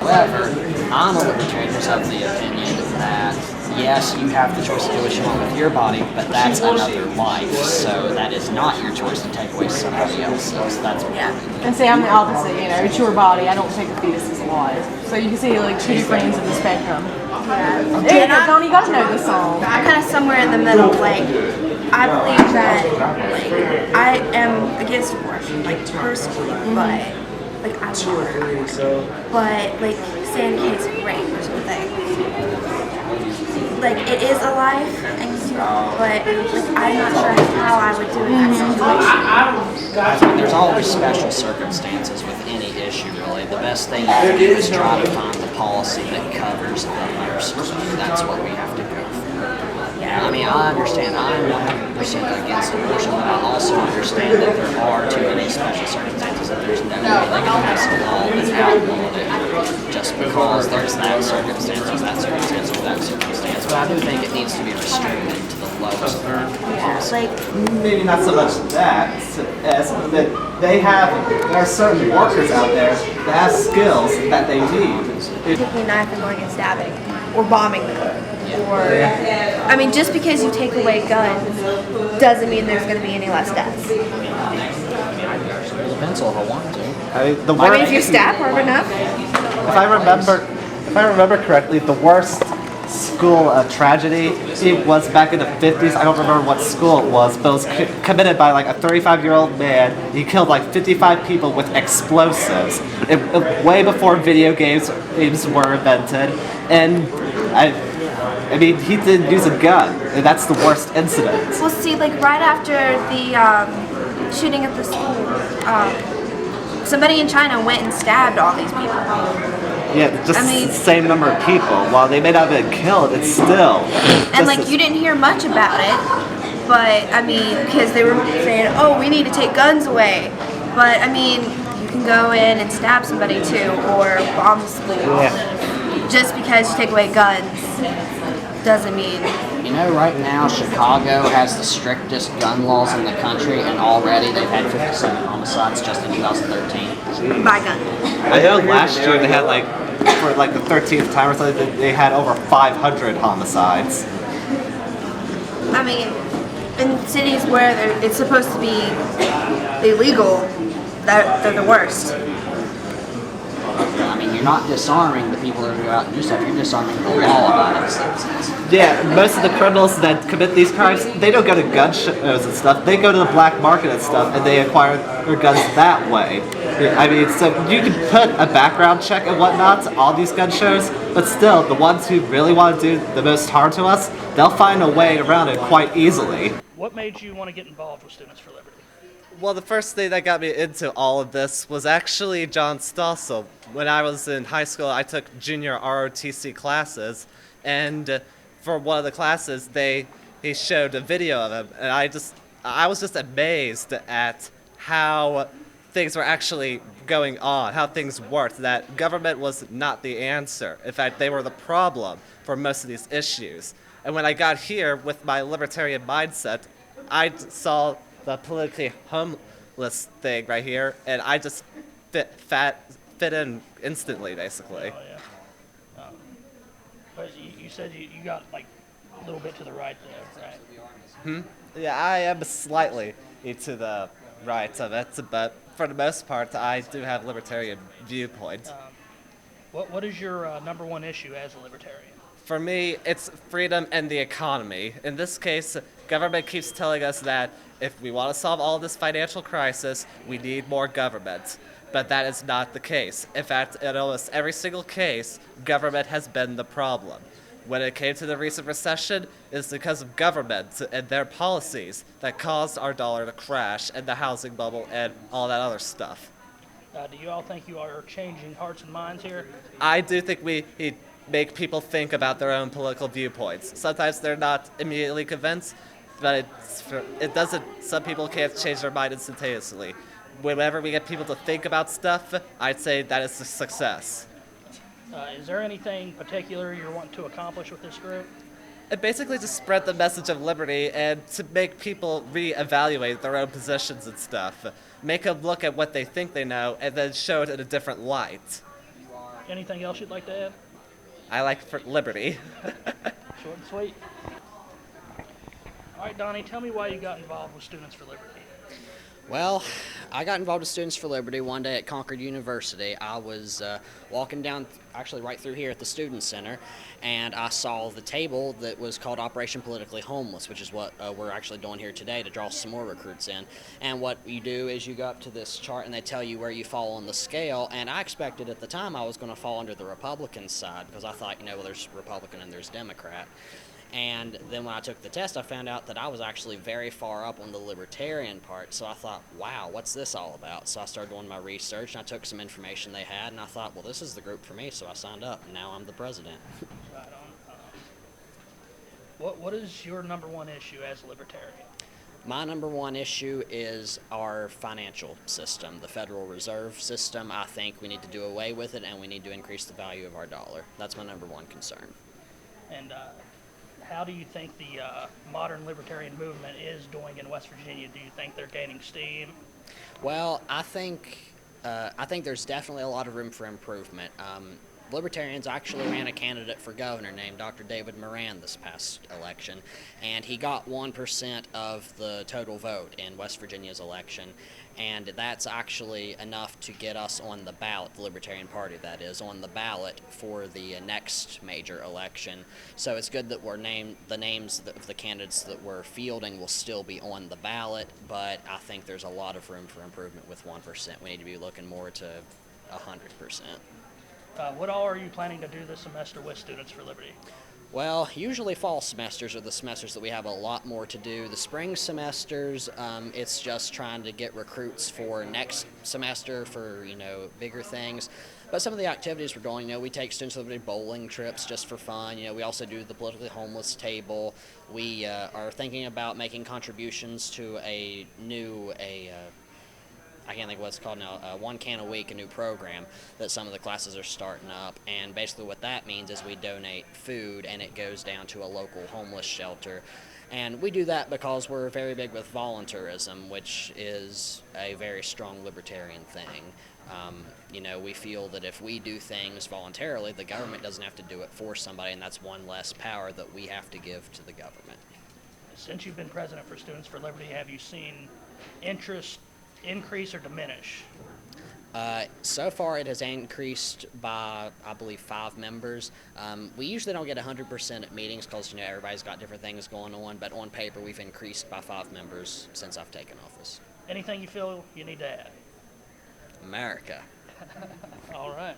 However, I'm a libertarian who's of the opinion that yes, you have the choice to do what you want with your body, but that's another life. So that is not your choice to take away somebody else's. That's what I mean. And see, I'm the opposite, it's your body. I don't take a fetus as alive. So you can see like two different ends of the spectrum. Yeah. Hey, Donnie, you gotta know this song. I'm kind of somewhere in the middle. Like, I believe that, like, I am against abortion, like, personally, but, like, I want her. But, like, say in the case of rape or something, like, it is a life, but, like, I'm not sure how I would do it in that situation. I think there's always special circumstances with any issue, really. The best thing you can do is try to find the policy that covers the most. That's what we have to go for. I mean, I understand I'm 100% against abortion, but I also understand that there are too many special circumstances that there's no way they can pass a law that's outlawed it just because there's that circumstance, or that circumstance, or that circumstance. But I do think it needs to be restricted to the lowest amount possible. Maybe not so much that, as that there are certain workers out there that have skills that they need. Taking a knife and going and stabbing, or bombing them. Or, I mean, just because you take away guns doesn't mean there's going to be any less deaths. Use a pencil if I want to. I mean, if you stab hard enough. If I remember correctly, the worst school tragedy it was back in the 50s. I don't remember what school it was, but it was committed by like a 35-year-old man. He killed like 55 people with explosives. Way before video games were invented, and I mean, he didn't use a gun, and that's the worst incident. Well, see, like right after the shooting at the school, somebody in China went and stabbed all these people. Yeah, just the same number of people. While they may not have been killed, it's still. And like you didn't hear much about it, but I mean, because they were saying, "Oh, we need to take guns away," but I mean, you can go in and stab somebody too, or bomb the school. Yeah. Just because you take away guns doesn't mean. You know, right now Chicago has the strictest gun laws in the country, and already they've had 57 homicides just in 2013. By gun. I know last year they had like, for like the 13th time or something, they had over 500 homicides. I mean, in cities where it's supposed to be illegal, they're the worst. I mean, you're not disarming the people that go out and do stuff, you're disarming the law about it. Yeah, most of the criminals that commit these crimes, they don't go to gun shows and stuff. They go to the black market and stuff, and they acquire their guns that way. I mean, so you can put a background check and whatnot to all these gun shows, but still, the ones who really want to do the most harm to us, they'll find a way around it quite easily. What made you want to get involved with Students for Liberty? Well, the first thing that got me into all of this was actually John Stossel. When I was in high school, I took junior ROTC classes, and for one of the classes, he showed a video of him, and I was just amazed at how things were actually going on, how things worked, that government was not the answer. In fact, they were the problem for most of these issues. And when I got here with my libertarian mindset, I saw the politically homeless thing right here, and I just fit in instantly, basically. Oh, yeah. But you said you got like a little bit to the right there, right? Yeah, I am slightly to the right of it, but for the most part, I do have libertarian viewpoint. What is your number one issue as a libertarian? For me, it's freedom and the economy. In this case, government keeps telling us that if we want to solve all this financial crisis, we need more government. But that is not the case. In fact, in almost every single case, government has been the problem. When it came to the recent recession, it's because of government and their policies that caused our dollar to crash and the housing bubble and all that other stuff. Do you all think you are changing hearts and minds here? I do think we make people think about their own political viewpoints. Sometimes they're not immediately convinced, but it doesn't. Some people can't change their mind instantaneously. Whenever we get people to think about stuff, I'd say that is a success. Is there anything particular you're wanting to accomplish with this group? It basically just spread the message of liberty and to make people reevaluate their own positions and stuff. Make them look at what they think they know and then show it in a different light. Anything else you'd like to add? I like for liberty. Short and sweet. All right, Donnie, tell me why you got involved with Students for Liberty. Well, I got involved with Students for Liberty one day at Concord University. I was walking down, actually right through here at the Student Center, and I saw the table that was called Operation Politically Homeless, which is what we're actually doing here today to draw some more recruits in. And what you do is you go up to this chart and they tell you where you fall on the scale, and I expected at the time I was going to fall under the Republican side because I thought, well, there's Republican and there's Democrat. And then when I took the test, I found out that I was actually very far up on the libertarian part. So I thought, wow, what's this all about? So I started doing my research, and I took some information they had, and I thought, well, this is the group for me. So I signed up, and now I'm the president. Right on. What is your number one issue as a libertarian? My number one issue is our financial system, the Federal Reserve System. I think we need to do away with it, and we need to increase the value of our dollar. That's my number one concern. And how do you think the modern libertarian movement is doing in West Virginia? Do you think they're gaining steam? Well, I think there's definitely a lot of room for improvement. Libertarians actually ran a candidate for governor named Dr. David Moran this past election, and he got 1% of the total vote in West Virginia's election, and that's actually enough to get us on the ballot, the Libertarian Party that is, on the ballot for the next major election. So it's good that the names of the candidates that we're fielding will still be on the ballot, but I think there's a lot of room for improvement with 1%. We need to be looking more to 100%. What all are you planning to do this semester with Students for Liberty? Well, usually fall semesters are the semesters that we have a lot more to do. The spring semesters, it's just trying to get recruits for next semester for, bigger things. But some of the activities we're doing, we take Students for Liberty bowling trips just for fun. We also do the politically homeless table. We are thinking about making contributions to I can't think of what it's called now, One Can a Week, a new program that some of the classes are starting up. And basically what that means is we donate food and it goes down to a local homeless shelter. And we do that because we're very big with volunteerism, which is a very strong libertarian thing. We feel that if we do things voluntarily, the government doesn't have to do it for somebody, and that's one less power that we have to give to the government. Since you've been president for Students for Liberty, have you seen interest increase or diminish? So far it has increased by, I believe, 5 members. We usually don't get 100% at meetings because, everybody's got different things going on, but on paper we've increased by 5 members since I've taken office. Anything you feel you need to add? America. All right.